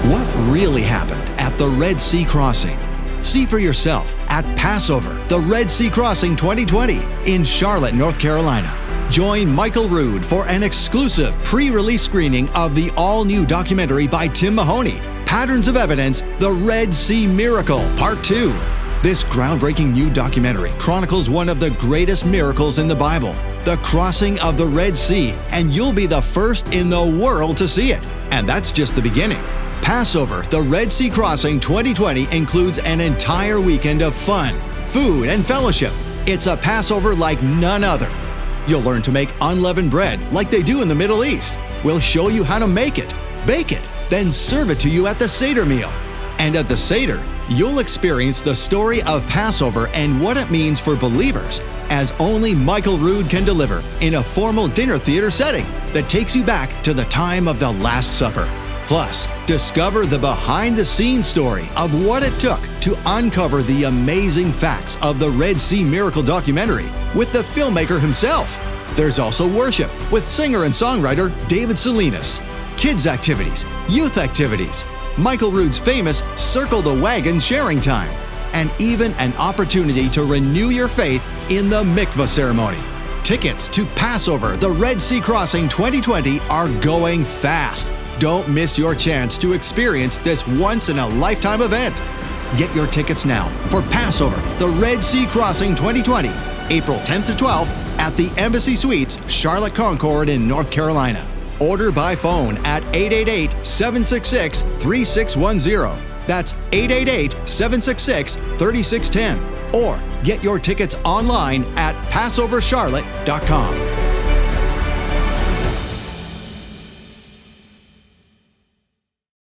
What really happened at the Red Sea Crossing? See for yourself at Passover, the Red Sea Crossing 2020 in Charlotte, North Carolina. Join Michael Rood for an exclusive pre-release screening of the all-new documentary by Tim Mahoney, Patterns of Evidence, The Red Sea Miracle, Part 2. This groundbreaking new documentary chronicles one of the greatest miracles in the Bible, the crossing of the Red Sea, and you'll be the first in the world to see it. And that's just the beginning. Passover, the Red Sea Crossing 2020 includes an entire weekend of fun, food, and fellowship. It's a Passover like none other. You'll learn to make unleavened bread like they do in the Middle East. We'll show you how to make it, bake it, then serve it to you at the seder meal. And at the seder, you'll experience the story of Passover and what it means for believers, as only Michael Rood can deliver in a formal dinner theater setting that takes you back to the time of the Last Supper. Plus, discover the behind-the-scenes story of what it took to uncover the amazing facts of the Red Sea Miracle documentary with the filmmaker himself. There's also worship with singer and songwriter David Salinas, kids' activities, youth activities, Michael Rood's famous Circle the Wagons sharing time, and even an opportunity to renew your faith in the Mikveh ceremony. Tickets to Passover, the Red Sea Crossing 2020 are going fast. Don't miss your chance to experience this once-in-a-lifetime event. Get your tickets now for Passover, the Red Sea Crossing 2020, April 10th to 12th at the Embassy Suites, Charlotte Concord in North Carolina. Order by phone at 888-766-3610. That's 888-766-3610. Or get your tickets online at PassoverCharlotte.com.